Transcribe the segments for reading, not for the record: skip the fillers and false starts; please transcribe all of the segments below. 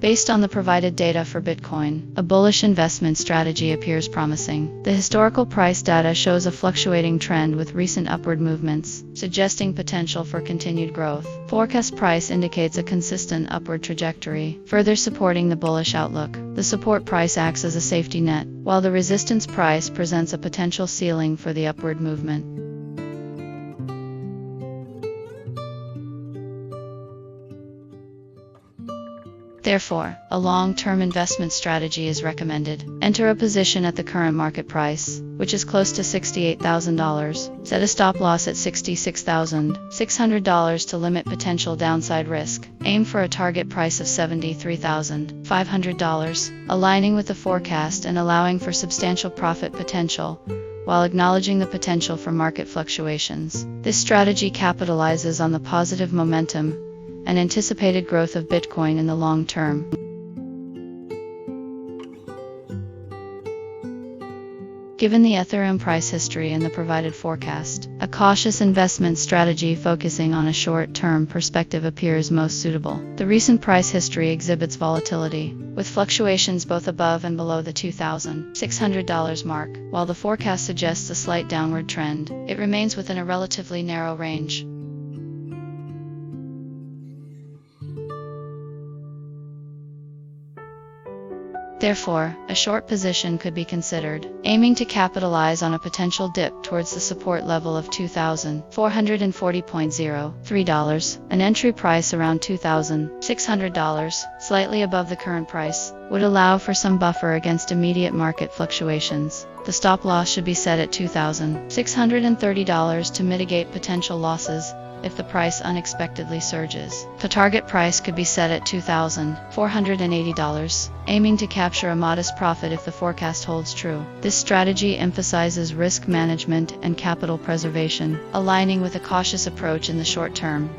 Based on the provided data for Bitcoin, a bullish investment strategy appears promising. The historical price data shows a fluctuating trend with recent upward movements, suggesting potential for continued growth. Forecast price indicates a consistent upward trajectory, further supporting the bullish outlook. The support price acts as a safety net, while the resistance price presents a potential ceiling for the upward movement. Therefore, a long-term investment strategy is recommended. Enter a position at the current market price, which is close to $68,000. Set a stop loss at $66,600 to limit potential downside risk. Aim for a target price of $73,500, aligning with the forecast and allowing for substantial profit potential, while acknowledging the potential for market fluctuations. This strategy capitalizes on the positive momentum and anticipated growth of Bitcoin in the long term. Given the Ethereum price history and the provided forecast, a cautious investment strategy focusing on a short-term perspective appears most suitable. The recent price history exhibits volatility, with fluctuations both above and below the $2,600 mark. While the forecast suggests a slight downward trend, it remains within a relatively narrow range. Therefore, a short position could be considered, aiming to capitalize on a potential dip towards the support level of $2,440.03. An entry price around $2,600, slightly above the current price, would allow for some buffer against immediate market fluctuations. The stop loss should be set at $2,630 to mitigate potential losses if the price unexpectedly surges. The target price could be set at $2,480, aiming to capture a modest profit if the forecast holds true. This strategy emphasizes risk management and capital preservation, aligning with a cautious approach in the short term.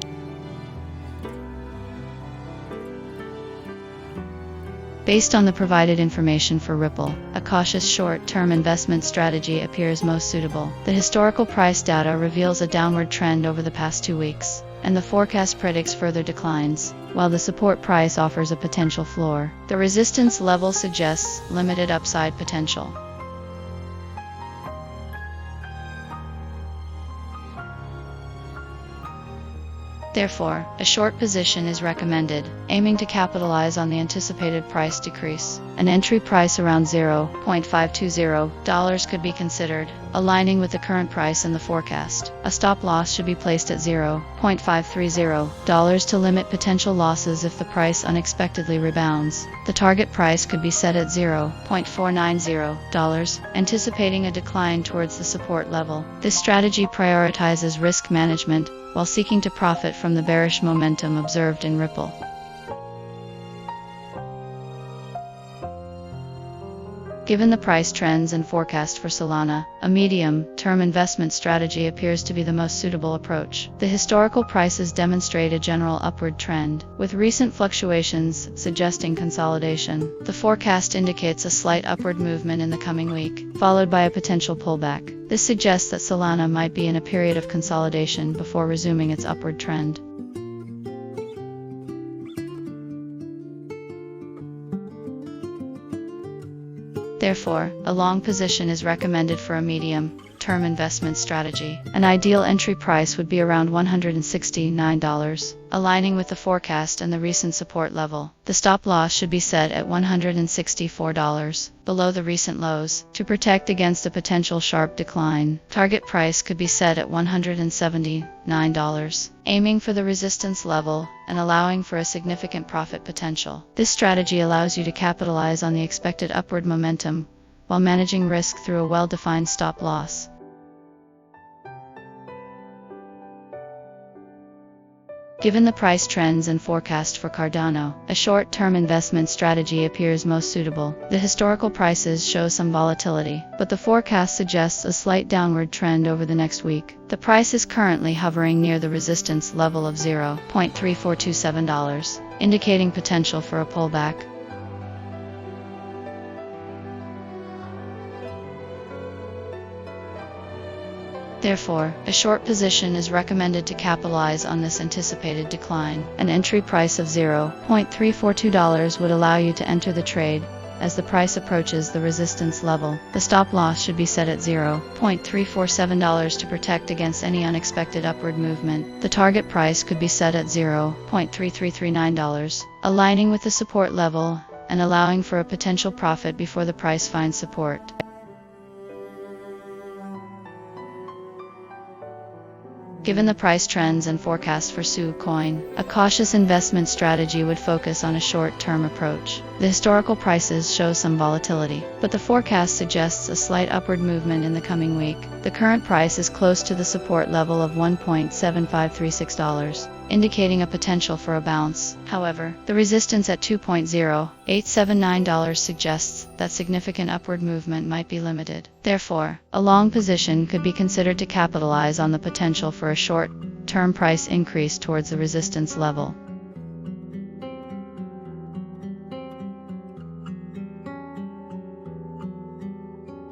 Based on the provided information for Ripple, a cautious short-term investment strategy appears most suitable. The historical price data reveals a downward trend over the past 2 weeks, and the forecast predicts further declines, while the support price offers a potential floor. The resistance level suggests limited upside potential. Therefore, a short position is recommended, aiming to capitalize on the anticipated price decrease. An entry price around $0.520 could be considered, aligning with the current price and the forecast. A stop loss should be placed at $0.530 to limit potential losses if the price unexpectedly rebounds. The target price could be set at $0.490, anticipating a decline towards the support level. This strategy prioritizes risk management while seeking to profit from the bearish momentum observed in Ripple. Given the price trends and forecast for Solana, a medium-term investment strategy appears to be the most suitable approach. The historical prices demonstrate a general upward trend, with recent fluctuations suggesting consolidation. The forecast indicates a slight upward movement in the coming week, followed by a potential pullback. This suggests that Solana might be in a period of consolidation before resuming its upward trend. Therefore, a long position is recommended for a medium-term investment strategy. An ideal entry price would be around $169, aligning with the forecast and the recent support level. The stop loss should be set at $164, below the recent lows, to protect against a potential sharp decline. Target price could be set at $179, aiming for the resistance level and allowing for a significant profit potential. This strategy allows you to capitalize on the expected upward momentum while managing risk through a well-defined stop loss. Given the price trends and forecast for Cardano, a short-term investment strategy appears most suitable. The historical prices show some volatility, but the forecast suggests a slight downward trend over the next week. The price is currently hovering near the resistance level of $0.3427, indicating potential for a pullback. Therefore, a short position is recommended to capitalize on this anticipated decline. An entry price of $0.342 would allow you to enter the trade. As the price approaches the resistance level, the stop loss should be set at $0.347 to protect against any unexpected upward movement. The target price could be set at $0.3339, aligning with the support level and allowing for a potential profit before the price finds support. Given the price trends and forecast for SU coin, a cautious investment strategy would focus on a short-term approach. The historical prices show some volatility, but the forecast suggests a slight upward movement in the coming week. The current price is close to the support level of $1.7536, indicating a potential for a bounce. However, the resistance at $2.0879 suggests that significant upward movement might be limited. Therefore, a long position could be considered to capitalize on the potential for a short-term price increase towards the resistance level.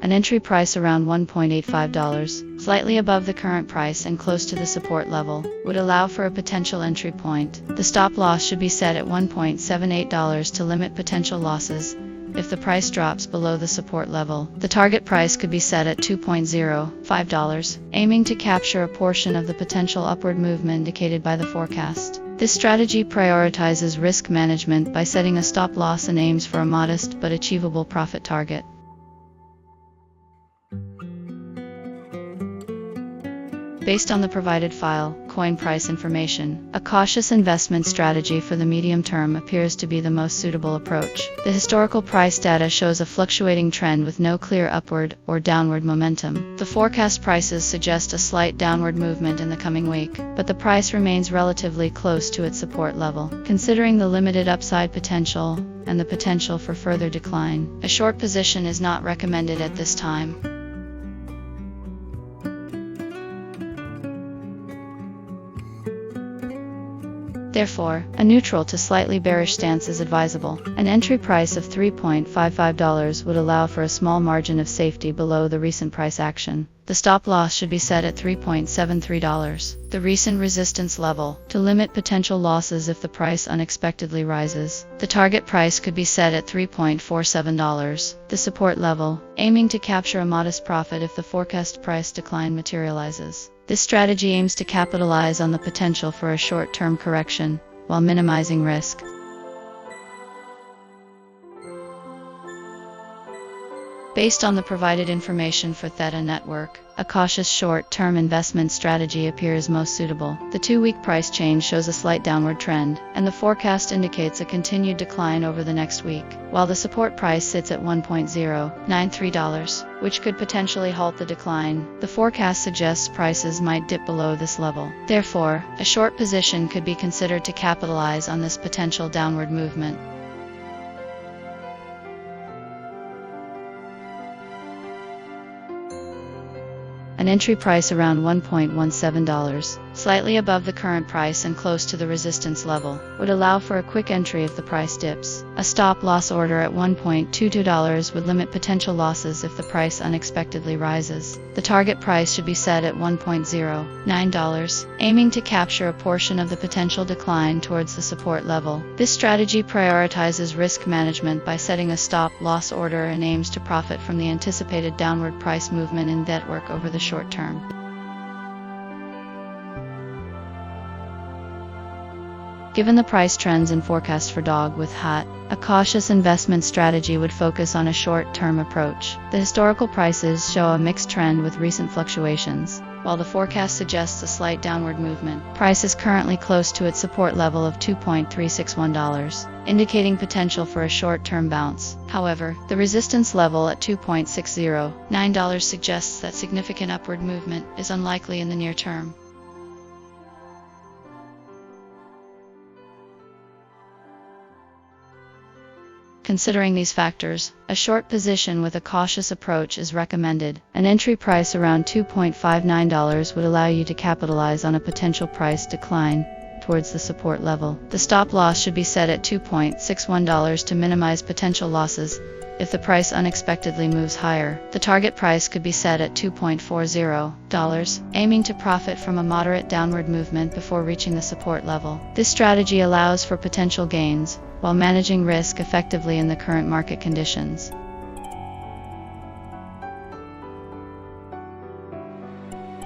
An entry price around $1.85, slightly above the current price and close to the support level, would allow for a potential entry point. The stop loss should be set at $1.78 to limit potential losses if the price drops below the support level. The target price could be set at $2.05, aiming to capture a portion of the potential upward movement indicated by the forecast. This strategy prioritizes risk management by setting a stop loss and aims for a modest but achievable profit target. Based on the provided Filecoin price information, a cautious investment strategy for the medium term appears to be the most suitable approach. The historical price data shows a fluctuating trend with no clear upward or downward momentum. The forecast prices suggest a slight downward movement in the coming week, but the price remains relatively close to its support level. Considering the limited upside potential and the potential for further decline, a short position is not recommended at this time. Therefore, a neutral to slightly bearish stance is advisable. An entry price of $3.55 would allow for a small margin of safety below the recent price action. The stop loss should be set at $3.73, the recent resistance level, to limit potential losses if the price unexpectedly rises. The target price could be set at $3.47, the support level, aiming to capture a modest profit if the forecast price decline materializes. This strategy aims to capitalize on the potential for a short-term correction, while minimizing risk. Based on the provided information for Theta network, a cautious short-term investment strategy appears most suitable. The 2-week price change shows a slight downward trend, and the forecast indicates a continued decline over the next week, while the support price sits at $1.093, which could potentially halt the decline. The forecast suggests prices might dip below this level. Therefore, a short position could be considered to capitalize on this potential downward movement. An entry price around $1.17, slightly above the current price and close to the resistance level, would allow for a quick entry if the price dips. A stop loss order at $1.22 would limit potential losses if the price unexpectedly rises. The target price should be set at $1.09, aiming to capture a portion of the potential decline towards the support level. This strategy prioritizes risk management by setting a stop loss order and aims to profit from the anticipated downward price movement in network over the short term. Given the price trends and forecast for Dogwifhat, a cautious investment strategy would focus on a short-term approach. The historical prices show a mixed trend with recent fluctuations. While the forecast suggests a slight downward movement, price is currently close to its support level of $2.361, indicating potential for a short-term bounce. However, the resistance level at $2.609 suggests that significant upward movement is unlikely in the near term. Considering these factors, a short position with a cautious approach is recommended. An entry price around $2.59 would allow you to capitalize on a potential price decline towards the support level. The stop loss should be set at $2.61 to minimize potential losses. If the price unexpectedly moves higher, the target price could be set at $2.40, aiming to profit from a moderate downward movement before reaching the support level. This strategy allows for potential gains, while managing risk effectively in the current market conditions.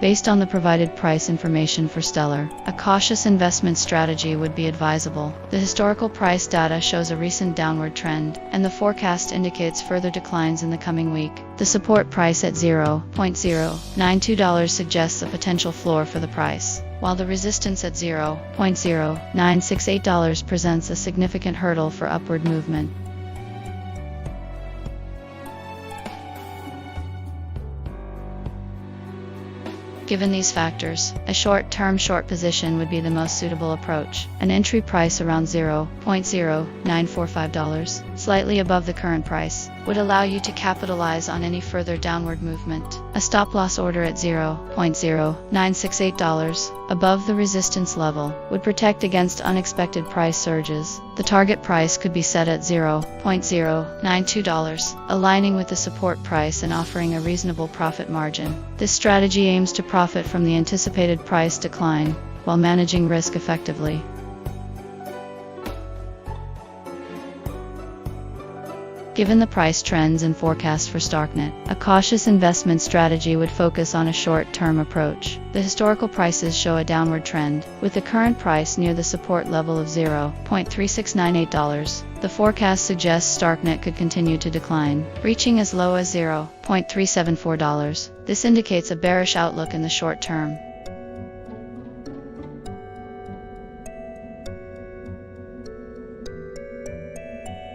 Based on the provided price information for Stellar, a cautious investment strategy would be advisable. The historical price data shows a recent downward trend, and the forecast indicates further declines in the coming week. The support price at $0.092 suggests a potential floor for the price, while the resistance at $0.0968 presents a significant hurdle for upward movement. Given these factors, a short-term short position would be the most suitable approach. An entry price around $0.0945, slightly above the current price, would allow you to capitalize on any further downward movement. A stop-loss order at $0.0968, above the resistance level, would protect against unexpected price surges. The target price could be set at $0.092, aligning with the support price and offering a reasonable profit margin. This strategy aims to profit from the anticipated price decline, while managing risk effectively. Given the price trends and forecasts for Starknet, a cautious investment strategy would focus on a short-term approach. The historical prices show a downward trend, with the current price near the support level of $0.3698. The forecast suggests Starknet could continue to decline, reaching as low as $0.374. This indicates a bearish outlook in the short term.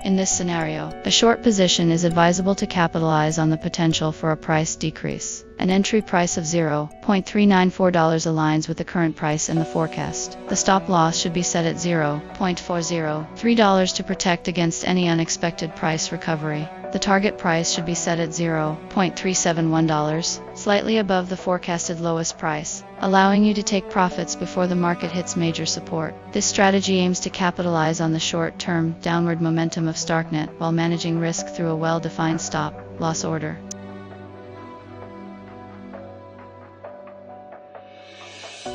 In this scenario, a short position is advisable to capitalize on the potential for a price decrease. An entry price of $0.394 aligns with the current price in the forecast. The stop loss should be set at $0.403 to protect against any unexpected price recovery. The target price should be set at $0.371, slightly above the forecasted lowest price, allowing you to take profits before the market hits major support. This strategy aims to capitalize on the short-term downward momentum of Starknet while managing risk through a well-defined stop-loss order.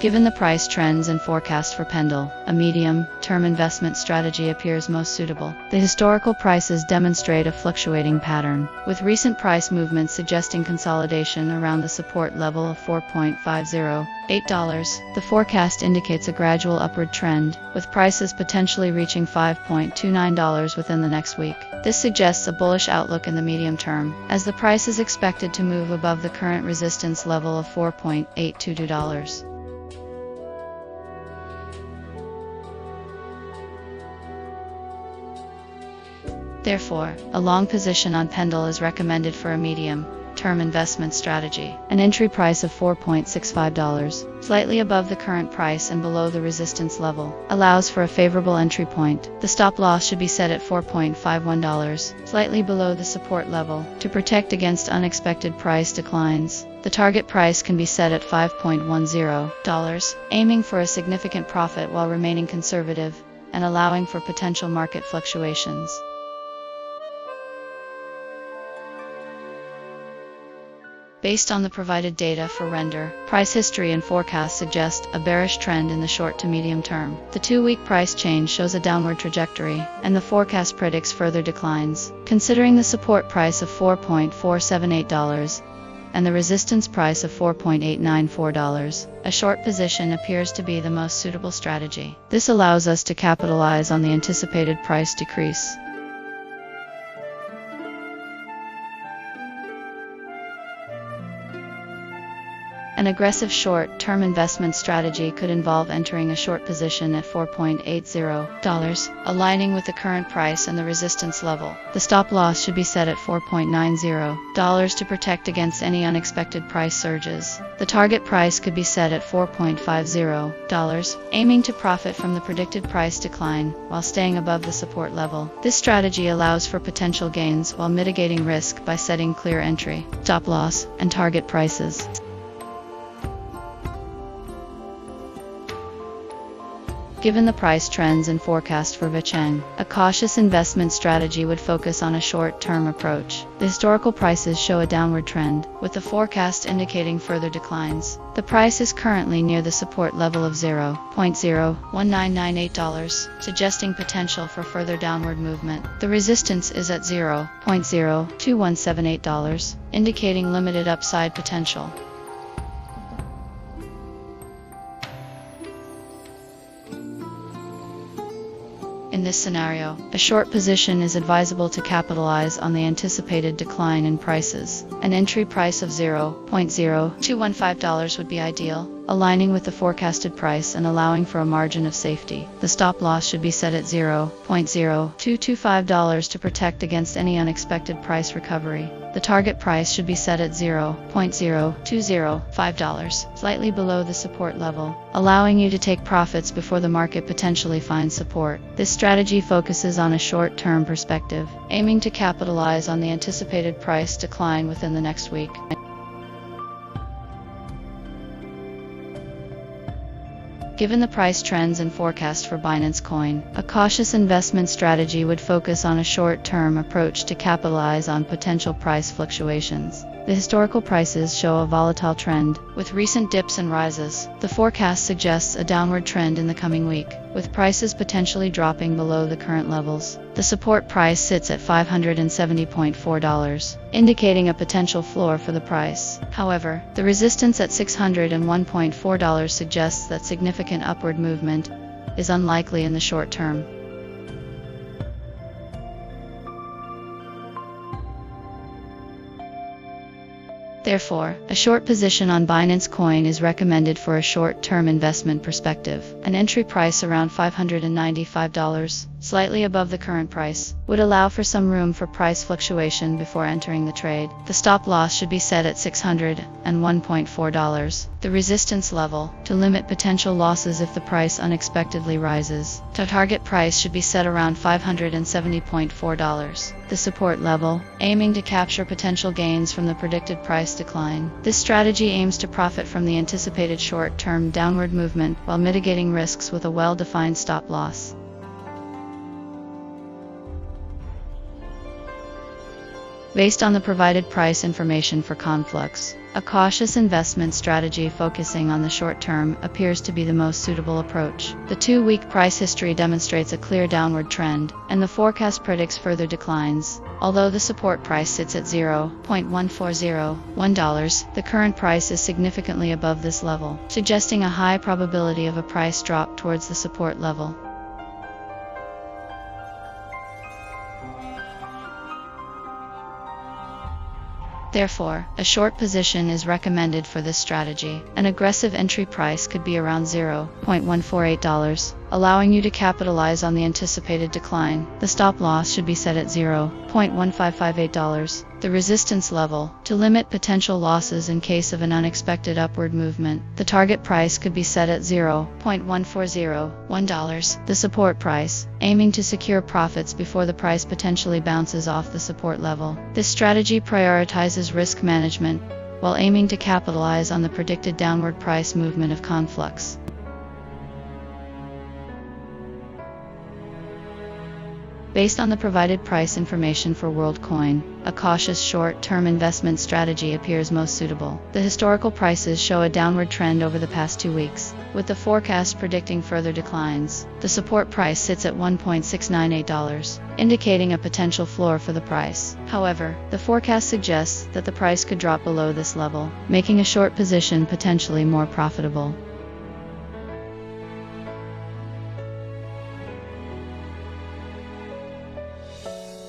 Given the price trends and forecast for PENDLE, a medium-term investment strategy appears most suitable. The historical prices demonstrate a fluctuating pattern, with recent price movements suggesting consolidation around the support level of $4.508. The forecast indicates a gradual upward trend, with prices potentially reaching $5.29 within the next week. This suggests a bullish outlook in the medium term, as the price is expected to move above the current resistance level of $4.822. Therefore, a long position on PENDLE is recommended for a medium-term investment strategy. An entry price of $4.65, slightly above the current price and below the resistance level, allows for a favorable entry point. The stop loss should be set at $4.51, slightly below the support level, to protect against unexpected price declines. The target price can be set at $5.10, aiming for a significant profit while remaining conservative and allowing for potential market fluctuations. Based on the provided data for render, price history and forecasts suggest a bearish trend in the short to medium term. The 2-week price change shows a downward trajectory, and the forecast predicts further declines. Considering the support price of $4.478 and the resistance price of $4.894, a short position appears to be the most suitable strategy. This allows us to capitalize on the anticipated price decrease. An aggressive short-term investment strategy could involve entering a short position at $4.80, aligning with the current price and the resistance level. The stop loss should be set at $4.90 to protect against any unexpected price surges. The target price could be set at $4.50, aiming to profit from the predicted price decline while staying above the support level. This strategy allows for potential gains while mitigating risk by setting clear entry, stop loss, and target prices. Given the price trends and forecast for VeChain, a cautious investment strategy would focus on a short-term approach. The historical prices show a downward trend, with the forecast indicating further declines. The price is currently near the support level of $0.01998, suggesting potential for further downward movement. The resistance is at $0.02178, indicating limited upside potential. In this scenario, a short position is advisable to capitalize on the anticipated decline in prices. An entry price of $0.0215 would be ideal, aligning with the forecasted price and allowing for a margin of safety. The stop loss should be set at $0.0225 to protect against any unexpected price recovery. The target price should be set at $0.0205, slightly below the support level, allowing you to take profits before the market potentially finds support. This strategy focuses on a short-term perspective, aiming to capitalize on the anticipated price decline within the next week. Given the price trends and forecast for Binance Coin, a cautious investment strategy would focus on a short-term approach to capitalize on potential price fluctuations. The historical prices show a volatile trend, with recent dips and rises. The forecast suggests a downward trend in the coming week, with prices potentially dropping below the current levels. The support price sits at $570.4, indicating a potential floor for the price. However, the resistance at $601.4 suggests that significant upward movement is unlikely in the short term. Therefore, a short position on Binance Coin is recommended for a short-term investment perspective. An entry price around $595, slightly above the current price, would allow for some room for price fluctuation before entering the trade. The stop loss should be set at $601.4, the resistance level, to limit potential losses if the price unexpectedly rises. The target price should be set around $570.4, the support level, aiming to capture potential gains from the predicted price decline. This strategy aims to profit from the anticipated short-term downward movement while mitigating risks with a well-defined stop loss. Based on the provided price information for Conflux, a cautious investment strategy focusing on the short term appears to be the most suitable approach. The 2-week price history demonstrates a clear downward trend, and the forecast predicts further declines. Although the support price sits at $0.1401, the current price is significantly above this level, suggesting a high probability of a price drop towards the support level. Therefore, a short position is recommended for this strategy. An aggressive entry price could be around $0.148, allowing you to capitalize on the anticipated decline. The stop loss should be set at $0.1558, the resistance level, to limit potential losses in case of an unexpected upward movement. The target price could be set at $0.1401, the support price, aiming to secure profits before the price potentially bounces off the support level. This strategy prioritizes risk management while aiming to capitalize on the predicted downward price movement of Conflux. Based on the provided price information for Worldcoin, a cautious short-term investment strategy appears most suitable. The historical prices show a downward trend over the past 2 weeks, with the forecast predicting further declines. The support price sits at $1.698, indicating a potential floor for the price. However, the forecast suggests that the price could drop below this level, making a short position potentially more profitable.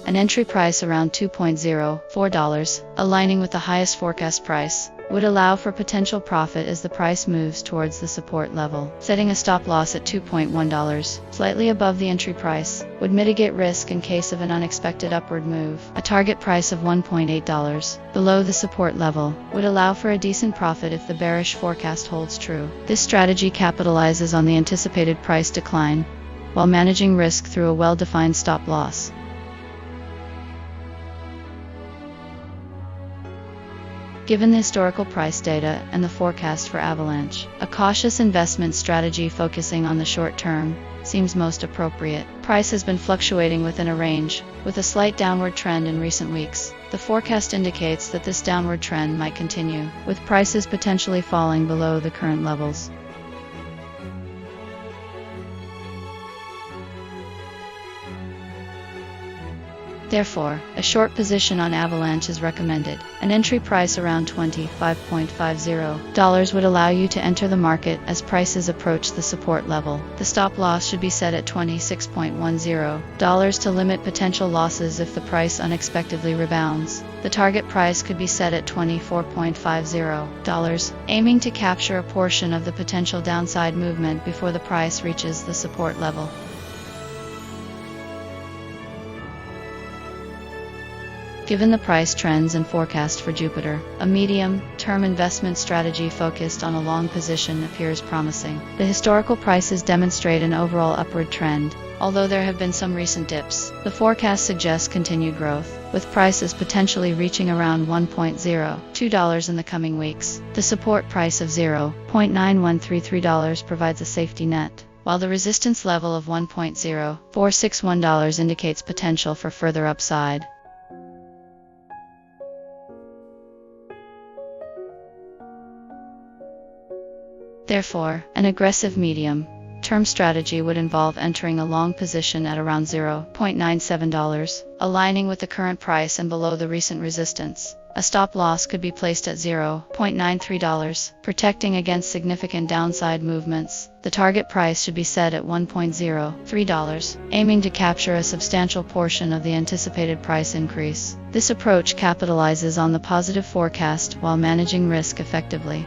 An entry price around $2.04, aligning with the highest forecast price, would allow for potential profit as the price moves towards the support level. Setting a stop loss at $2.1, slightly above the entry price, would mitigate risk in case of an unexpected upward move. A target price of $1.8, below the support level, would allow for a decent profit if the bearish forecast holds true. This strategy capitalizes on the anticipated price decline, while managing risk through a well-defined stop loss. Given the historical price data and the forecast for Avalanche, a cautious investment strategy focusing on the short term seems most appropriate. Price has been fluctuating within a range, with a slight downward trend in recent weeks. The forecast indicates that this downward trend might continue, with prices potentially falling below the current levels. Therefore, a short position on Avalanche is recommended. An entry price around $25.50 would allow you to enter the market as prices approach the support level. The stop loss should be set at $26.10 to limit potential losses if the price unexpectedly rebounds. The target price could be set at $24.50, aiming to capture a portion of the potential downside movement before the price reaches the support level. Given the price trends and forecast for Jupiter, a medium-term investment strategy focused on a long position appears promising. The historical prices demonstrate an overall upward trend, although there have been some recent dips. The forecast suggests continued growth, with prices potentially reaching around $1.02 in the coming weeks. The support price of $0.9133 provides a safety net, while the resistance level of $1.0461 indicates potential for further upside. Therefore, an aggressive medium-term strategy would involve entering a long position at around $0.97, aligning with the current price and below the recent resistance. A stop loss could be placed at $0.93, protecting against significant downside movements. The target price should be set at $1.03, aiming to capture a substantial portion of the anticipated price increase. This approach capitalizes on the positive forecast while managing risk effectively.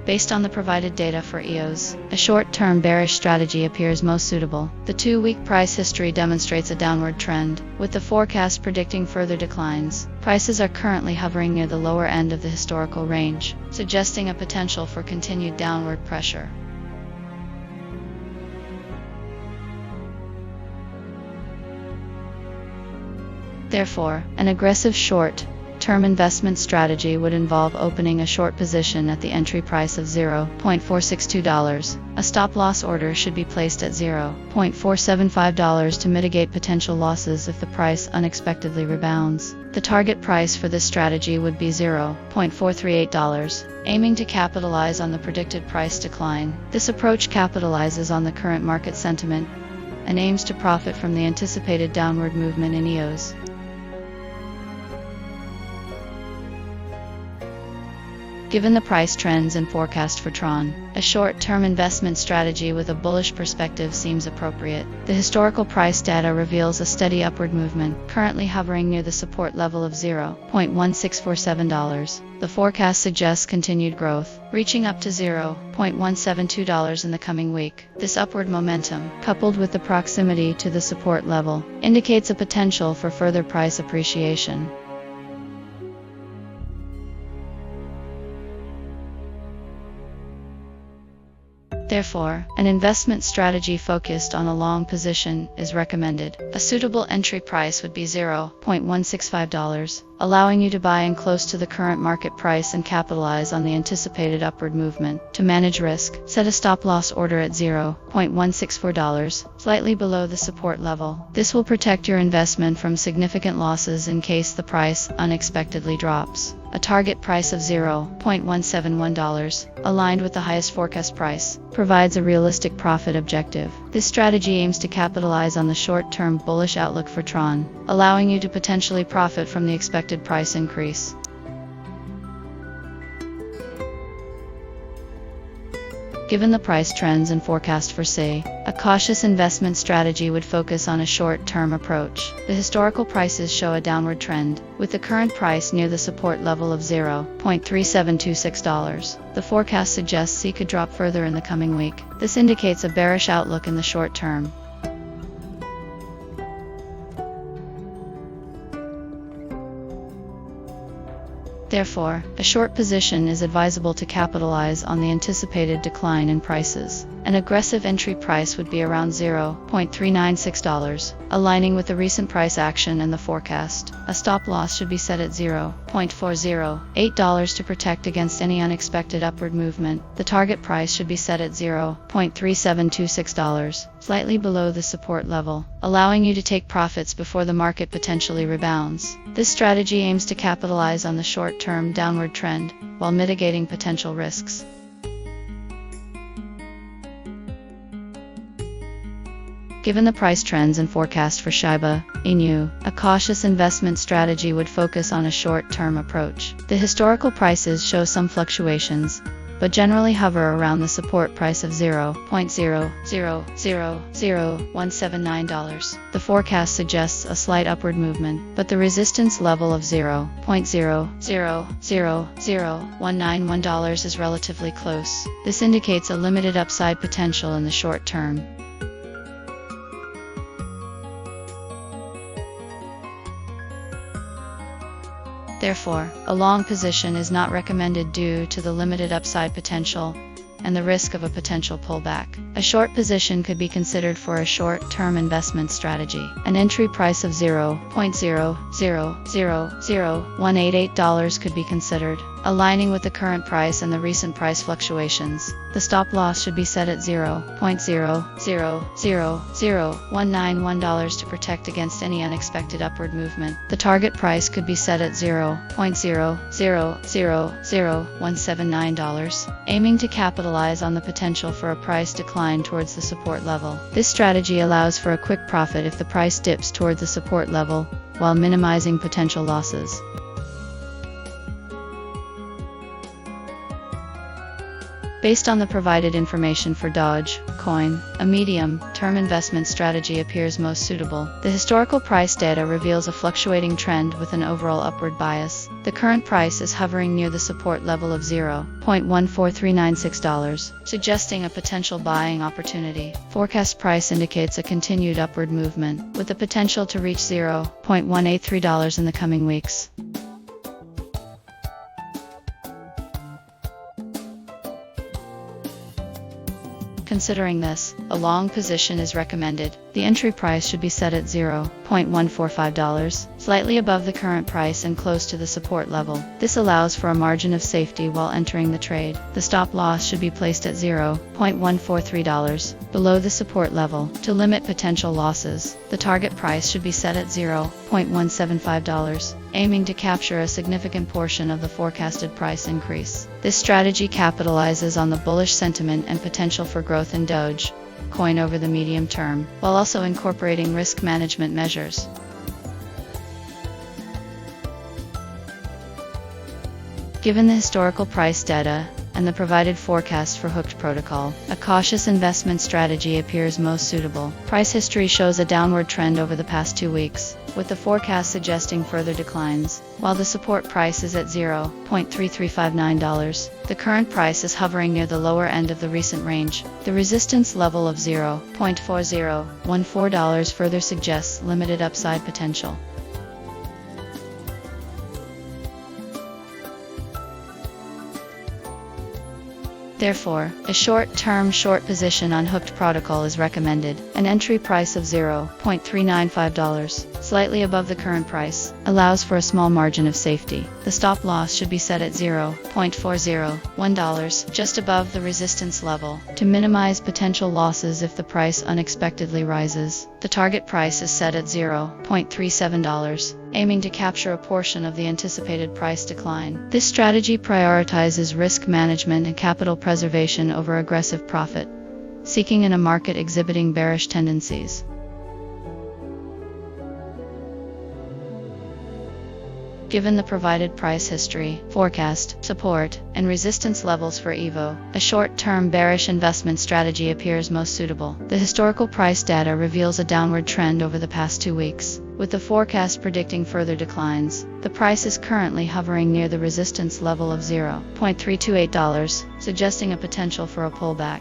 Based on the provided data for EOS, a short-term bearish strategy appears most suitable. The 2-week price history demonstrates a downward trend, with the forecast predicting further declines. Prices are currently hovering near the lower end of the historical range, suggesting a potential for continued downward pressure. Therefore, an aggressive short-term investment strategy would involve opening a short position at the entry price of $0.462. A stop-loss order should be placed at $0.475 to mitigate potential losses if the price unexpectedly rebounds. The target price for this strategy would be $0.438, aiming to capitalize on the predicted price decline. This approach capitalizes on the current market sentiment and aims to profit from the anticipated downward movement in EOS. Given the price trends and forecast for TRON, a short-term investment strategy with a bullish perspective seems appropriate. The historical price data reveals a steady upward movement, currently hovering near the support level of $0.1647. The forecast suggests continued growth, reaching up to $0.172 in the coming week. This upward momentum, coupled with the proximity to the support level, indicates a potential for further price appreciation. Therefore, an investment strategy focused on a long position is recommended. A suitable entry price would be $0.165, allowing you to buy in close to the current market price and capitalize on the anticipated upward movement. To manage risk, set a stop-loss order at $0.164, slightly below the support level. This will protect your investment from significant losses in case the price unexpectedly drops. A target price of $0.171, aligned with the highest forecast price, provides a realistic profit objective. This strategy aims to capitalize on the short-term bullish outlook for TRON, allowing you to potentially profit from the expected price increase. Given the price trends and forecast for SE, a cautious investment strategy would focus on a short-term approach. The historical prices show a downward trend, with the current price near the support level of $0.3726. The forecast suggests SE could drop further in the coming week. This indicates a bearish outlook in the short term. Therefore, a short position is advisable to capitalize on the anticipated decline in prices. An aggressive entry price would be around $0.396, aligning with the recent price action and the forecast. A stop loss should be set at $0.408 to protect against any unexpected upward movement. The target price should be set at $0.3726, slightly below the support level, allowing you to take profits before the market potentially rebounds. This strategy aims to capitalize on the short-term downward trend while mitigating potential risks. Given the price trends and forecast for Shiba Inu, a cautious investment strategy would focus on a short-term approach. The historical prices show some fluctuations, but generally hover around the support price of $0.00000179. The forecast suggests a slight upward movement, but the resistance level of $0.00000191 is relatively close. This indicates a limited upside potential in the short term. Therefore, a long position is not recommended due to the limited upside potential and the risk of a potential pullback. A short position could be considered for a short-term investment strategy. An entry price of $0.00000188 could be considered, aligning with the current price and the recent price fluctuations. The stop loss should be set at $0.00000191 to protect against any unexpected upward movement. The target price could be set at $0.00000179, aiming to capitalize on the potential for a price decline towards the support level. This strategy allows for a quick profit if the price dips toward the support level, while minimizing potential losses. Based on the provided information for Dogecoin, a medium-term investment strategy appears most suitable. The historical price data reveals a fluctuating trend with an overall upward bias. The current price is hovering near the support level of $0.14396, suggesting a potential buying opportunity. Forecast price indicates a continued upward movement, with the potential to reach $0.183 in the coming weeks. Considering this, a long position is recommended. The entry price should be set at $0.145, slightly above the current price and close to the support level. This allows for a margin of safety while entering the trade. The stop loss should be placed at $0.143, below the support level, to limit potential losses. The target price should be set at $0.175, aiming to capture a significant portion of the forecasted price increase. This strategy capitalizes on the bullish sentiment and potential for growth in Dogecoin over the medium term, while also incorporating risk management measures. Given the historical price data and the provided forecast for Hooked Protocol, a cautious investment strategy appears most suitable. Price history shows a downward trend over the past 2 weeks, with the forecast suggesting further declines. While the support price is at $0.3359, the current price is hovering near the lower end of the recent range. The resistance level of $0.4014 further suggests limited upside potential. Therefore, a short-term short position on Hooked Protocol is recommended. An entry price of $0.395, slightly above the current price, allows for a small margin of safety. The stop loss should be set at $0.401, just above the resistance level, to minimize potential losses if the price unexpectedly rises. The target price is set at $0.37, aiming to capture a portion of the anticipated price decline. This strategy prioritizes risk management and capital preservation over aggressive profit seeking in a market exhibiting bearish tendencies. Given the provided price history, forecast, support, and resistance levels for Aevo, a short-term bearish investment strategy appears most suitable. The historical price data reveals a downward trend over the past 2 weeks, with the forecast predicting further declines. The price is currently hovering near the resistance level of $0.328, suggesting a potential for a pullback.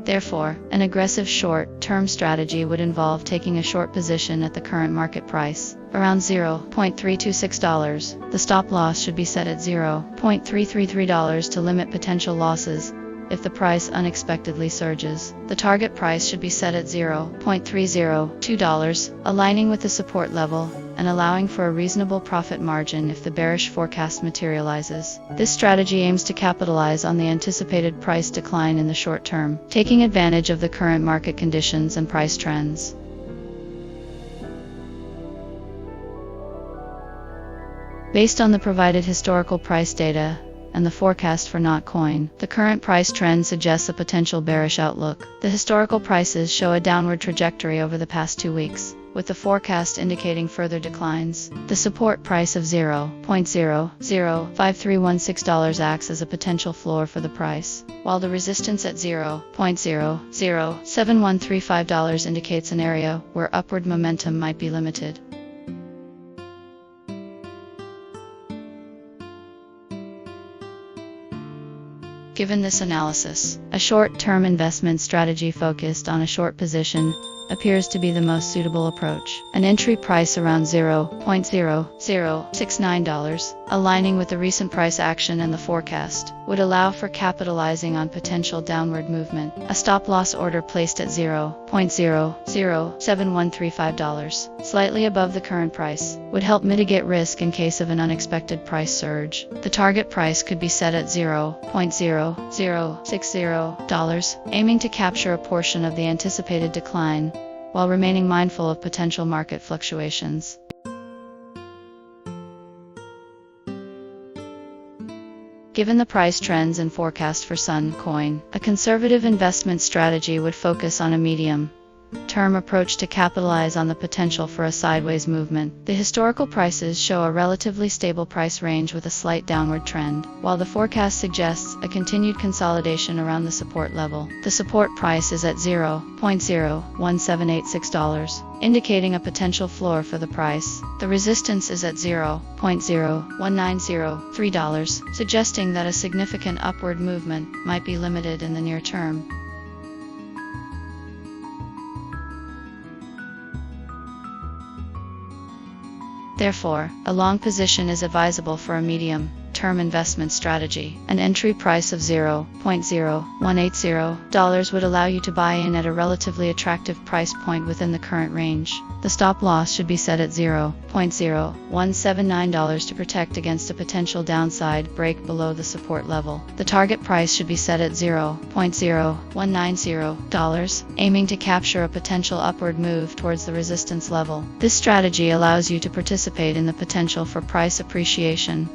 Therefore, an aggressive short-term strategy would involve taking a short position at the current market price, around $0.326. The stop loss should be set at $0.333 to limit potential losses if the price unexpectedly surges. The target price should be set at $0.302, aligning with the support level and allowing for a reasonable profit margin if the bearish forecast materializes. This strategy aims to capitalize on the anticipated price decline in the short term, taking advantage of the current market conditions and price trends. Based on the provided historical price data and the forecast for Coin, the current price trend suggests a potential bearish outlook. The historical prices show a downward trajectory over the past 2 weeks, with the forecast indicating further declines. The support price of $0.005316 acts as a potential floor for the price, while the resistance at $0.007135 indicates an area where upward momentum might be limited. Given this analysis, a short-term investment strategy focused on a short position appears to be the most suitable approach. An entry price around $0.0069, aligning with the recent price action and the forecast, would allow for capitalizing on potential downward movement. A stop-loss order placed at $0.007135, slightly above the current price, would help mitigate risk in case of an unexpected price surge. The target price could be set at $0.0060, aiming to capture a portion of the anticipated decline, while remaining mindful of potential market fluctuations. Given the price trends and forecast for Coin, a conservative investment strategy would focus on a medium-term approach to capitalize on the potential for a sideways movement. The historical prices show a relatively stable price range with a slight downward trend, while the forecast suggests a continued consolidation around the support level. The support price is at $0.01786, indicating a potential floor for the price. The resistance is at $0.01903, suggesting that a significant upward movement might be limited in the near term. Therefore, a long position is advisable for a medium-term investment strategy. An entry price of $0.0180 would allow you to buy in at a relatively attractive price point within the current range. The stop loss should be set at $0.0179 to protect against a potential downside break below the support level. The target price should be set at $0.0190, aiming to capture a potential upward move towards the resistance level. This strategy allows you to participate in the potential for price appreciation,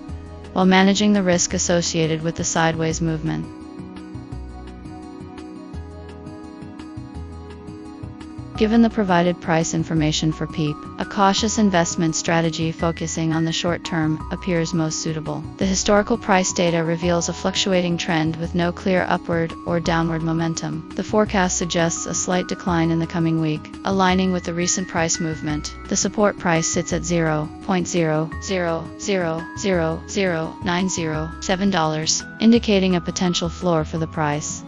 while managing the risk associated with the sideways movement. Given the provided price information for PEEP, a cautious investment strategy focusing on the short term appears most suitable. The historical price data reveals a fluctuating trend with no clear upward or downward momentum. The forecast suggests a slight decline in the coming week, aligning with the recent price movement. The support price sits at $0.00000907, indicating a potential floor for the price.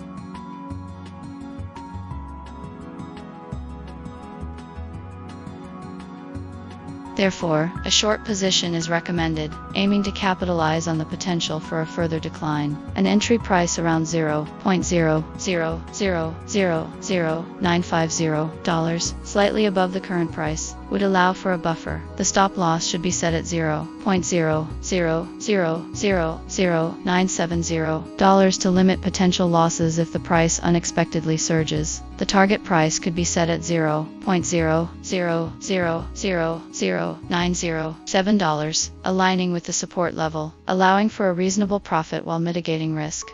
Therefore, a short position is recommended, aiming to capitalize on the potential for a further decline. An entry price around $0.00000950, slightly above the current price, would allow for a buffer. The stop loss should be set at $0.00000970 to limit potential losses if the price unexpectedly surges. The target price could be set at $0.00000907, aligning with the support level, allowing for a reasonable profit while mitigating risk.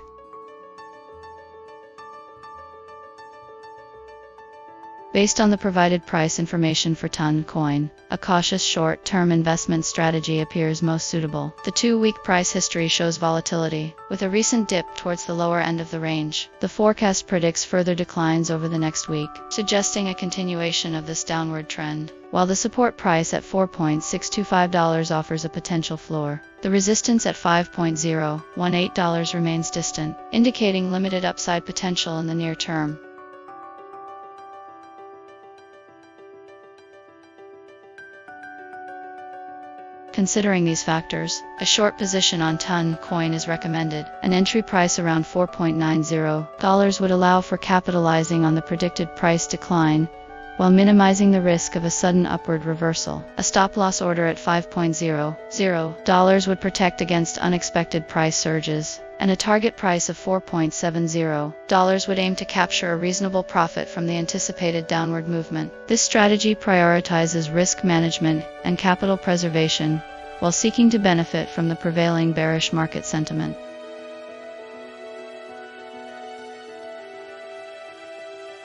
Based on the provided price information for Coin, a cautious short-term investment strategy appears most suitable. The 2-week price history shows volatility, with a recent dip towards the lower end of the range. The forecast predicts further declines over the next week, suggesting a continuation of this downward trend. While the support price at $4.625 offers a potential floor, the resistance at $5.018 remains distant, indicating limited upside potential in the near term. Considering these factors, a short position on TRON coin is recommended. An entry price around $4.90 would allow for capitalizing on the predicted price decline, while minimizing the risk of a sudden upward reversal. A stop-loss order at $5.00 would protect against unexpected price surges, and a target price of $4.70 would aim to capture a reasonable profit from the anticipated downward movement. This strategy prioritizes risk management and capital preservation, while seeking to benefit from the prevailing bearish market sentiment.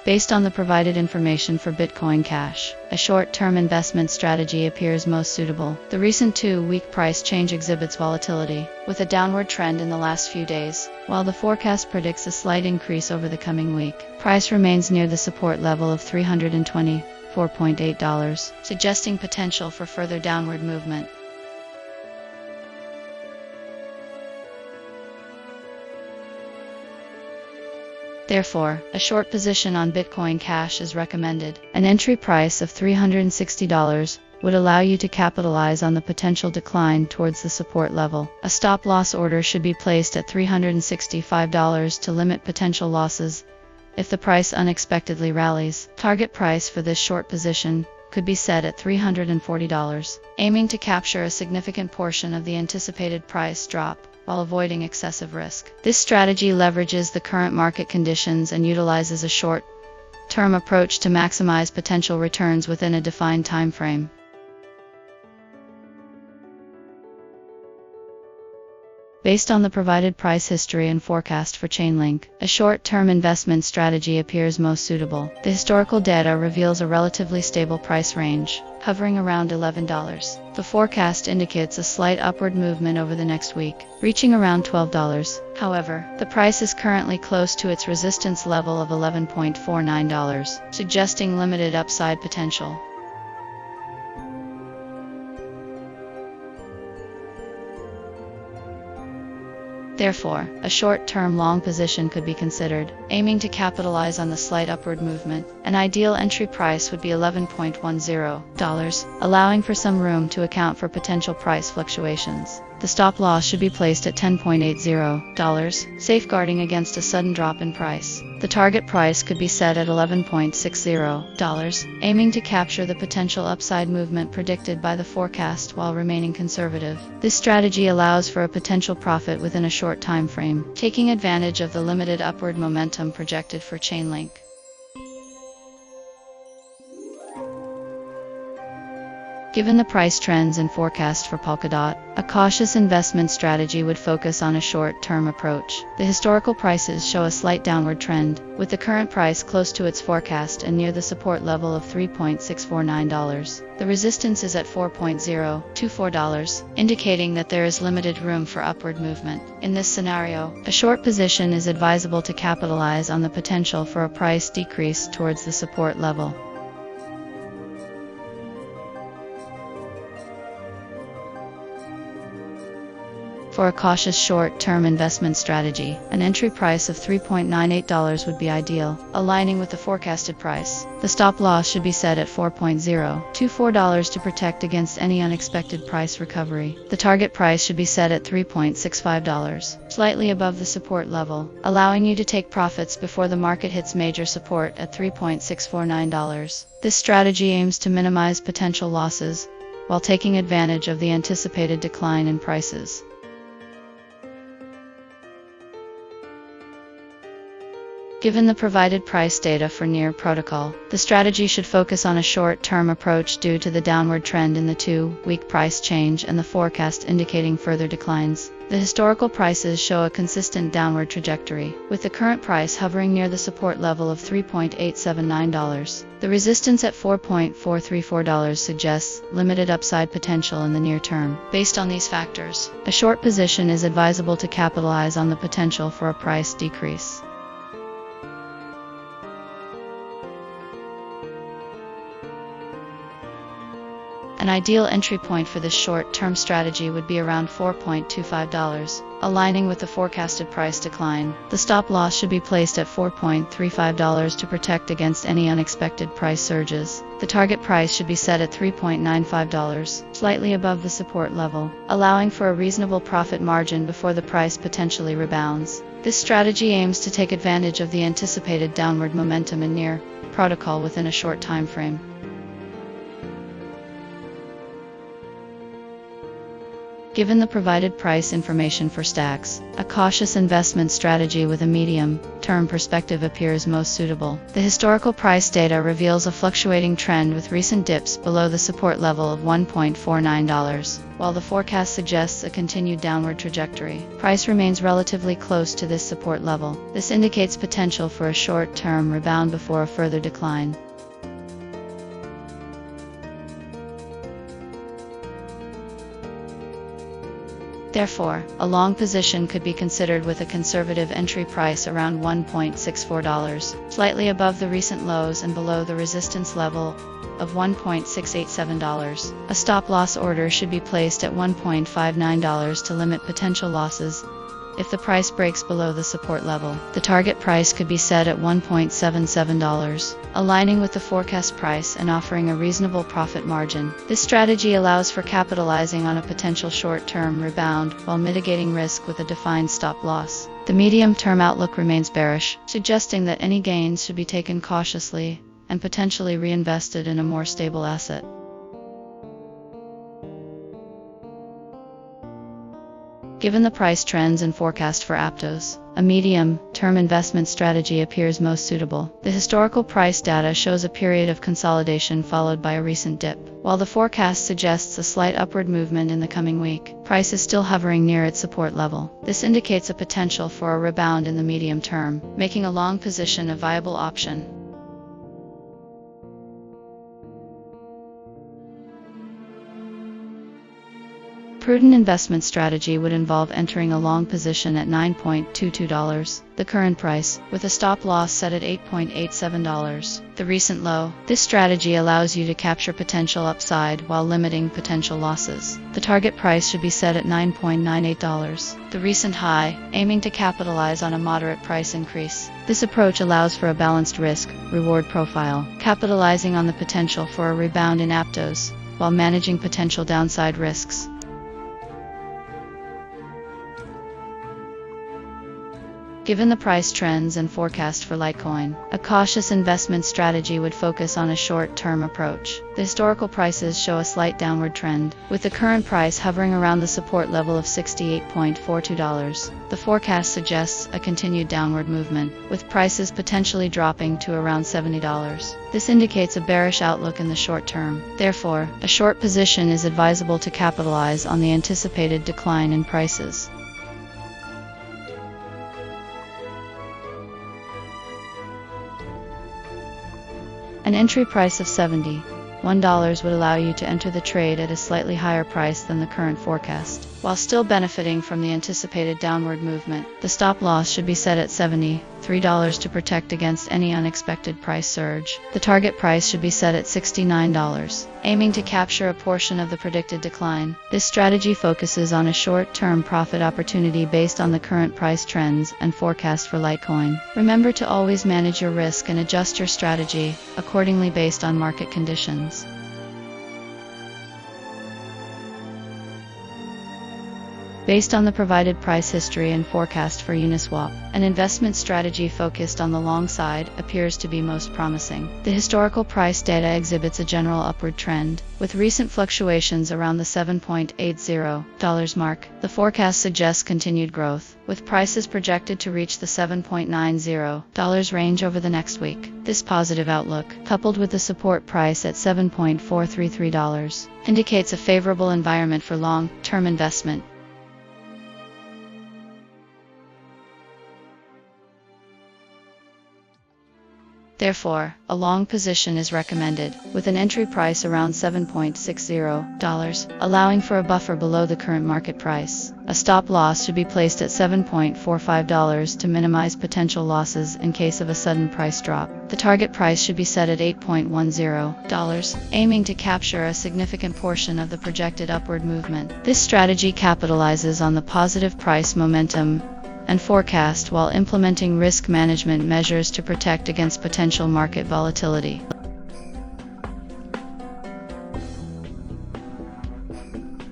Based on the provided information for Bitcoin Cash, a short-term investment strategy appears most suitable. The recent 2-week price change exhibits volatility, with a downward trend in the last few days. While the forecast predicts a slight increase over the coming week, price remains near the support level of $324.8, suggesting potential for further downward movement. Therefore, a short position on Bitcoin Cash is recommended. An entry price of $360 would allow you to capitalize on the potential decline towards the support level. A stop-loss order should be placed at $365 to limit potential losses if the price unexpectedly rallies. Target price for this short position could be set at $340, aiming to capture a significant portion of the anticipated price drop while avoiding excessive risk. This strategy leverages the current market conditions and utilizes a short-term approach to maximize potential returns within a defined time frame. Based on the provided price history and forecast for Chainlink, a short-term investment strategy appears most suitable. The historical data reveals a relatively stable price range, hovering around $11. The forecast indicates a slight upward movement over the next week, reaching around $12. However, the price is currently close to its resistance level of $11.49, suggesting limited upside potential. Therefore, a short-term long position could be considered, aiming to capitalize on the slight upward movement. An ideal entry price would be $11.10, allowing for some room to account for potential price fluctuations. The stop-loss should be placed at $10.80, safeguarding against a sudden drop in price. The target price could be set at $11.60, aiming to capture the potential upside movement predicted by the forecast while remaining conservative. This strategy allows for a potential profit within a short time frame, taking advantage of the limited upward momentum projected for Chainlink. Given the price trends and forecast for Polkadot, a cautious investment strategy would focus on a short-term approach. The historical prices show a slight downward trend, with the current price close to its forecast and near the support level of $3.649. The resistance is at $4.024, indicating that there is limited room for upward movement. In this scenario, a short position is advisable to capitalize on the potential for a price decrease towards the support level. For a cautious short-term investment strategy, an entry price of $3.98 would be ideal, aligning with the forecasted price. The stop-loss should be set at $4.024 to protect against any unexpected price recovery. The target price should be set at $3.65, slightly above the support level, allowing you to take profits before the market hits major support at $3.649. This strategy aims to minimize potential losses, while taking advantage of the anticipated decline in prices. Given the provided price data for Near Protocol, the strategy should focus on a short-term approach due to the downward trend in the 2-week price change and the forecast indicating further declines. The historical prices show a consistent downward trajectory, with the current price hovering near the support level of $3.879. The resistance at $4.434 suggests limited upside potential in the near term. Based on these factors, a short position is advisable to capitalize on the potential for a price decrease. An ideal entry point for this short-term strategy would be around $4.25, aligning with the forecasted price decline. The stop loss should be placed at $4.35 to protect against any unexpected price surges. The target price should be set at $3.95, slightly above the support level, allowing for a reasonable profit margin before the price potentially rebounds. This strategy aims to take advantage of the anticipated downward momentum in near protocol within a short time frame. Given the provided price information for stacks, a cautious investment strategy with a medium-term perspective appears most suitable. The historical price data reveals a fluctuating trend with recent dips below the support level of $1.49, while the forecast suggests a continued downward trajectory. Price remains relatively close to this support level. This indicates potential for a short-term rebound before a further decline. Therefore, a long position could be considered with a conservative entry price around $1.64, slightly above the recent lows and below the resistance level of $1.687. A stop-loss order should be placed at $1.59 to limit potential losses. If the price breaks below the support level, the target price could be set at $1.77, aligning with the forecast price and offering a reasonable profit margin. This strategy allows for capitalizing on a potential short-term rebound while mitigating risk with a defined stop-loss. The medium-term outlook remains bearish, suggesting that any gains should be taken cautiously and potentially reinvested in a more stable asset. Given the price trends and forecast for Aptos, a medium-term investment strategy appears most suitable. The historical price data shows a period of consolidation followed by a recent dip. While the forecast suggests a slight upward movement in the coming week, price is still hovering near its support level. This indicates a potential for a rebound in the medium term, making a long position a viable option. Prudent investment strategy would involve entering a long position at $9.22, the current price, with a stop loss set at $8.87, the recent low. This strategy allows you to capture potential upside while limiting potential losses. The target price should be set at $9.98, the recent high, aiming to capitalize on a moderate price increase. This approach allows for a balanced risk-reward profile, capitalizing on the potential for a rebound in Aptos, while managing potential downside risks. Given the price trends and forecast for Litecoin, a cautious investment strategy would focus on a short-term approach. The historical prices show a slight downward trend, with the current price hovering around the support level of $68.42. The forecast suggests a continued downward movement, with prices potentially dropping to around $70. This indicates a bearish outlook in the short term. Therefore, a short position is advisable to capitalize on the anticipated decline in prices. An entry price of $71 would allow you to enter the trade at a slightly higher price than the current forecast, while still benefiting from the anticipated downward movement. The stop loss should be set at $73 to protect against any unexpected price surge. The target price should be set at $69, aiming to capture a portion of the predicted decline. This strategy focuses on a short-term profit opportunity based on the current price trends and forecast for Litecoin. Remember to always manage your risk and adjust your strategy accordingly based on market conditions. Based on the provided price history and forecast for Uniswap, an investment strategy focused on the long side appears to be most promising. The historical price data exhibits a general upward trend, with recent fluctuations around the $7.80 mark. The forecast suggests continued growth, with prices projected to reach the $7.90 range over the next week. This positive outlook, coupled with the support price at $7.433, indicates a favorable environment for long-term investment. Therefore, a long position is recommended, with an entry price around $7.60, allowing for a buffer below the current market price. A a stop loss should be placed at $7.45 to minimize potential losses in case of a sudden price drop. The target price should be set at $8.10, aiming to capture a significant portion of the projected upward movement. This strategy capitalizes on the positive price momentum and forecast while implementing risk management measures to protect against potential market volatility.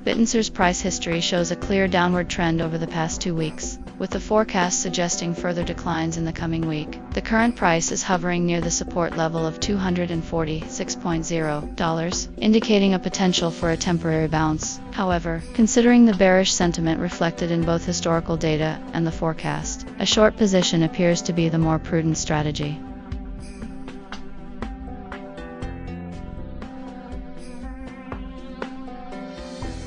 Bittensor's price history shows a clear downward trend over the past 2 weeks, with the forecast suggesting further declines in the coming week. The current price is hovering near the support level of $246.0, indicating a potential for a temporary bounce. However, considering the bearish sentiment reflected in both historical data and the forecast, a short position appears to be the more prudent strategy.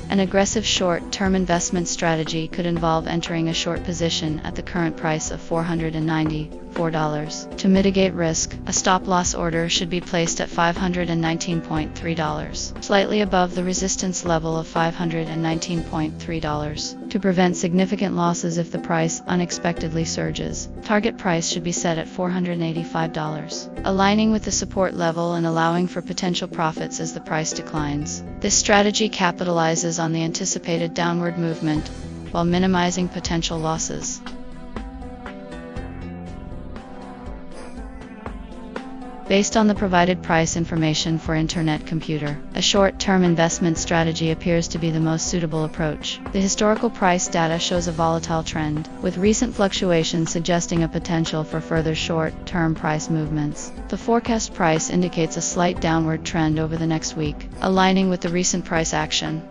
An aggressive short-term investment strategy could involve entering a short position at the current price of $494. To mitigate risk, a stop-loss order should be placed at $519.3, slightly above the resistance level of $519.3, to prevent significant losses if the price unexpectedly surges. Target price should be set at $485, aligning with the support level and allowing for potential profits as the price declines. This strategy capitalizes on the anticipated downward movement while minimizing potential losses. Based on the provided price information for Internet Computer, a short-term investment strategy appears to be the most suitable approach. The historical price data shows a volatile trend, with recent fluctuations suggesting a potential for further short-term price movements. The forecast price indicates a slight downward trend over the next week, aligning with the recent price action.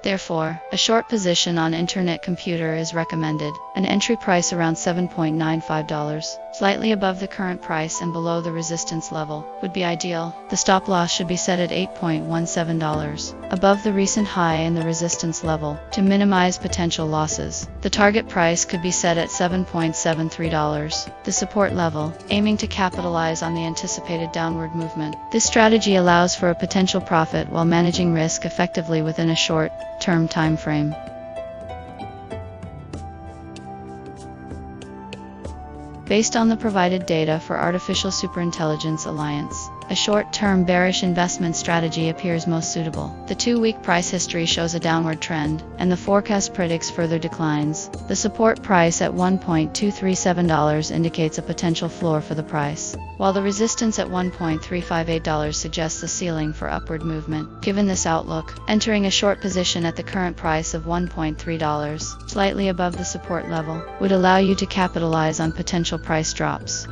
Therefore, a short position on Internet Computer is recommended. An entry price around $7.95, slightly above the current price and below the resistance level, would be ideal. The stop loss should be set at $8.17, above the recent high and the resistance level, to minimize potential losses. The target price could be set at $7.73, the support level, aiming to capitalize on the anticipated downward movement. This strategy allows for a potential profit while managing risk effectively within a short-term time frame. Based on the provided data for Artificial Superintelligence Alliance, a short-term bearish investment strategy appears most suitable. The 2-week price history shows a downward trend, and the forecast predicts further declines. The support price at $1.237 indicates a potential floor for the price, while the resistance at $1.358 suggests a ceiling for upward movement. Given this outlook, entering a short position at the current price of $1.3, slightly above the support level, would allow you to capitalize on potential price drops.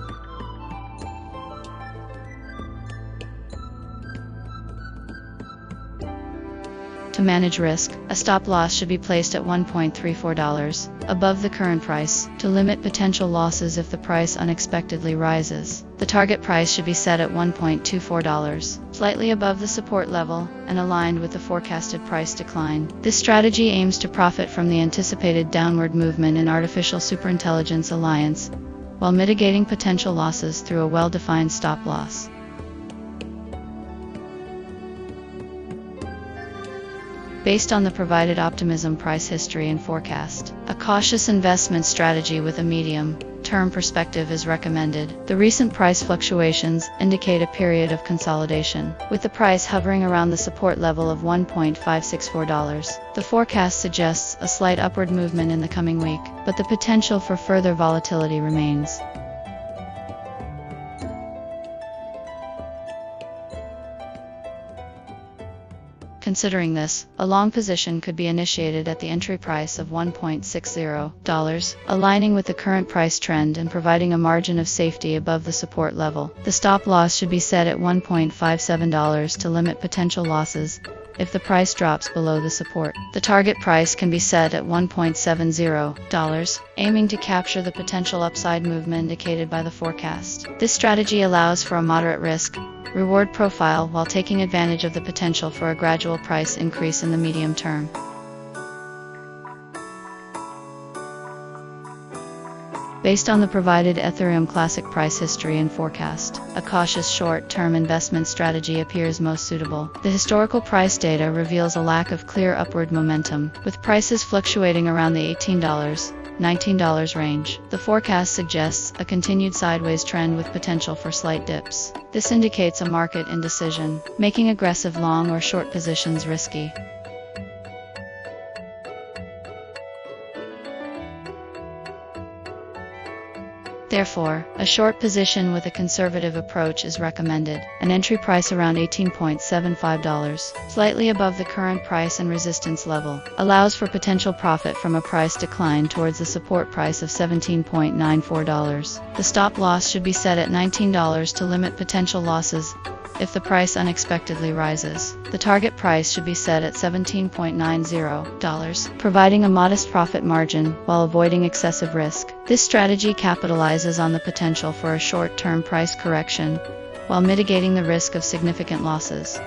To manage risk, a stop loss should be placed at $1.34, above the current price, to limit potential losses if the price unexpectedly rises. The target price should be set at $1.24, slightly above the support level, and aligned with the forecasted price decline. This strategy aims to profit from the anticipated downward movement in Artificial Superintelligence Alliance, while mitigating potential losses through a well-defined stop loss. Based on the provided Optimism price history and forecast, a cautious investment strategy with a medium-term perspective is recommended. The recent price fluctuations indicate a period of consolidation, with the price hovering around the support level of $1.564. The forecast suggests a slight upward movement in the coming week, but the potential for further volatility remains. Considering this, a long position could be initiated at the entry price of $1.60, aligning with the current price trend and providing a margin of safety above the support level. The stop loss should be set at $1.57 to limit potential losses if the price drops below the support. The target price can be set at $1.70, aiming to capture the potential upside movement indicated by the forecast. This strategy allows for a moderate risk-reward profile while taking advantage of the potential for a gradual price increase in the medium term. Based on the provided Ethereum Classic price history and forecast, a cautious short-term investment strategy appears most suitable. The historical price data reveals a lack of clear upward momentum, with prices fluctuating around the $18–$19 range. The forecast suggests a continued sideways trend with potential for slight dips. This indicates a market indecision, making aggressive long or short positions risky. Therefore, a short position with a conservative approach is recommended. An entry price around $18.75, slightly above the current price and resistance level, allows for potential profit from a price decline towards the support price of $17.94. The stop loss should be set at $19 to limit potential losses if the price unexpectedly rises. The target price should be set at $17.90, providing a modest profit margin while avoiding excessive risk. This strategy capitalizes on the potential for a short-term price correction while mitigating the risk of significant losses.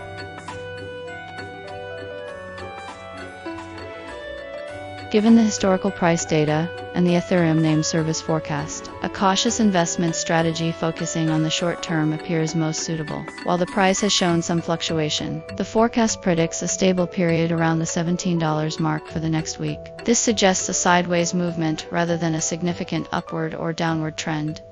Given the historical price data and the Ethereum name service forecast, a cautious investment strategy focusing on the short term appears most suitable. While the price has shown some fluctuation, the forecast predicts a stable period around the $17 mark for the next week. This suggests a sideways movement rather than a significant upward or downward trend.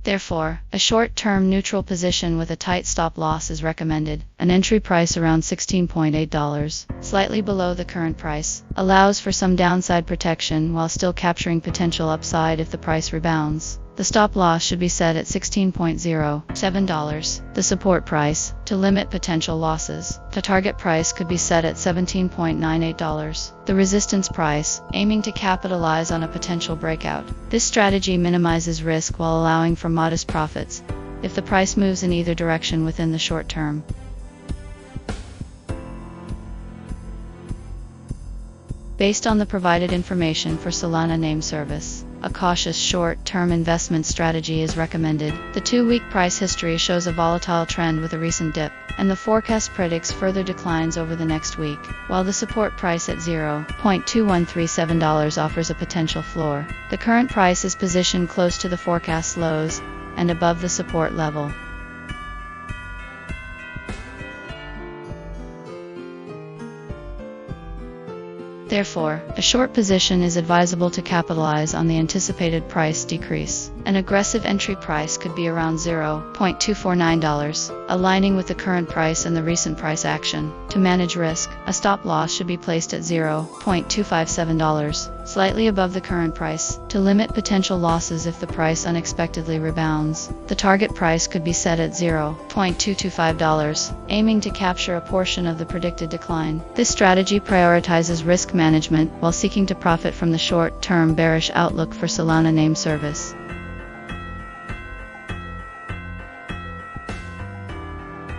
Therefore, a short-term neutral position with a tight stop loss is recommended. An entry price around $16.8, slightly below the current price, allows for some downside protection while still capturing potential upside if the price rebounds. The stop loss should be set at $16.07, the support price, to limit potential losses. The target price could be set at $17.98, the resistance price, aiming to capitalize on a potential breakout. This strategy minimizes risk while allowing for modest profits if the price moves in either direction within the short term. Based on the provided information for Solana name service, a cautious short-term investment strategy is recommended. The 2-week price history shows a volatile trend with a recent dip, and the forecast predicts further declines over the next week, while the support price at $0.2137 offers a potential floor. The current price is positioned close to the forecast lows and above the support level. Therefore, a short position is advisable to capitalize on the anticipated price decrease. An aggressive entry price could be around $0.249, aligning with the current price and the recent price action. To manage risk, a stop loss should be placed at $0.257, slightly above the current price, to limit potential losses if the price unexpectedly rebounds. The target price could be set at $0.225, aiming to capture a portion of the predicted decline. This strategy prioritizes risk management while seeking to profit from the short-term bearish outlook for Solana name service.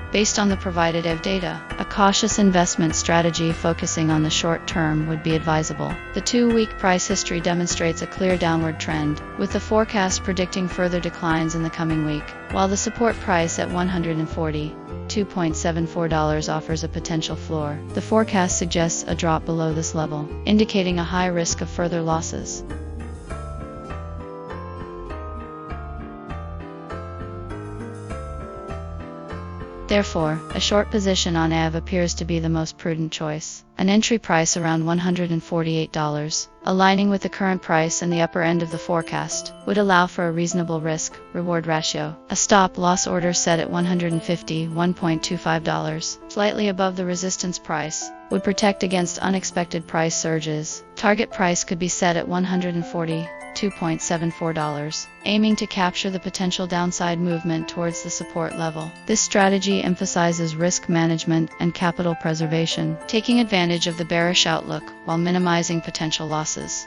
Based on the provided EV data, a cautious investment strategy focusing on the short term would be advisable. The 2-week price history demonstrates a clear downward trend, with the forecast predicting further declines in the coming week, while the support price at $142.74 offers a potential floor. The forecast suggests a drop below this level, indicating a high risk of further losses. Therefore, a short position on Aave appears to be the most prudent choice. An entry price around $148, aligning with the current price and the upper end of the forecast, would allow for a reasonable risk-reward ratio. A stop-loss order set at $151.25, slightly above the resistance price, would protect against unexpected price surges. Target price could be set at $142.74, aiming to capture the potential downside movement towards the support level. This strategy emphasizes risk management and capital preservation, taking advantage of the bearish outlook while minimizing potential losses.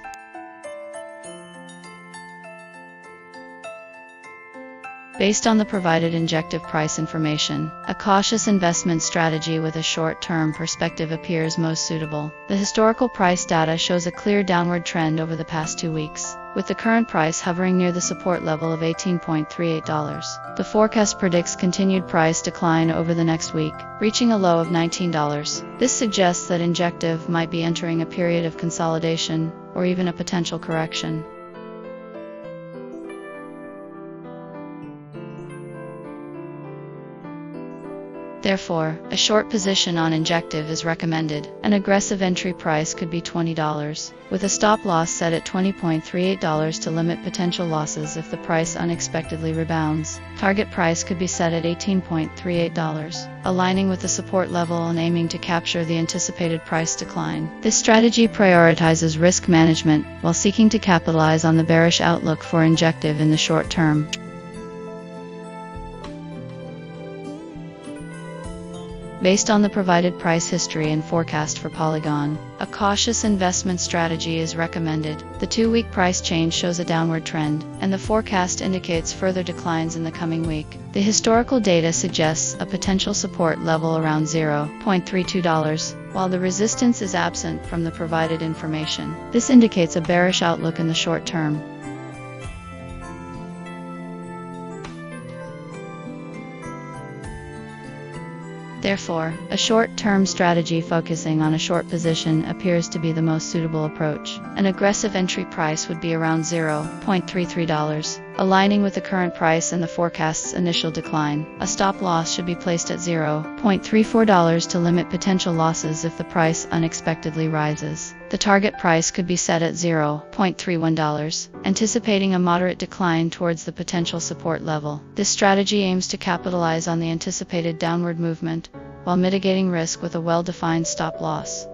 Based on the provided injective price information, a cautious investment strategy with a short-term perspective appears most suitable. The historical price data shows a clear downward trend over the past 2 weeks, with the current price hovering near the support level of $18.38. The forecast predicts continued price decline over the next week, reaching a low of $19. This suggests that Injective might be entering a period of consolidation, or even a potential correction. Therefore, a short position on Injective is recommended. An aggressive entry price could be $20, with a stop loss set at $20.38 to limit potential losses if the price unexpectedly rebounds. Target price could be set at $18.38, aligning with the support level and aiming to capture the anticipated price decline. This strategy prioritizes risk management while seeking to capitalize on the bearish outlook for Injective in the short term. Based on the provided price history and forecast for Polygon, a cautious investment strategy is recommended. The 2-week price change shows a downward trend, and the forecast indicates further declines in the coming week. The historical data suggests a potential support level around $0.32, while the resistance is absent from the provided information. This indicates a bearish outlook in the short term. Therefore, a short-term strategy focusing on a short position appears to be the most suitable approach. An aggressive entry price would be around $0.33, aligning with the current price and the forecast's initial decline. A stop loss should be placed at $0.34 to limit potential losses if the price unexpectedly rises. The target price could be set at $0.31, anticipating a moderate decline towards the potential support level. This strategy aims to capitalize on the anticipated downward movement, while mitigating risk with a well-defined stop loss.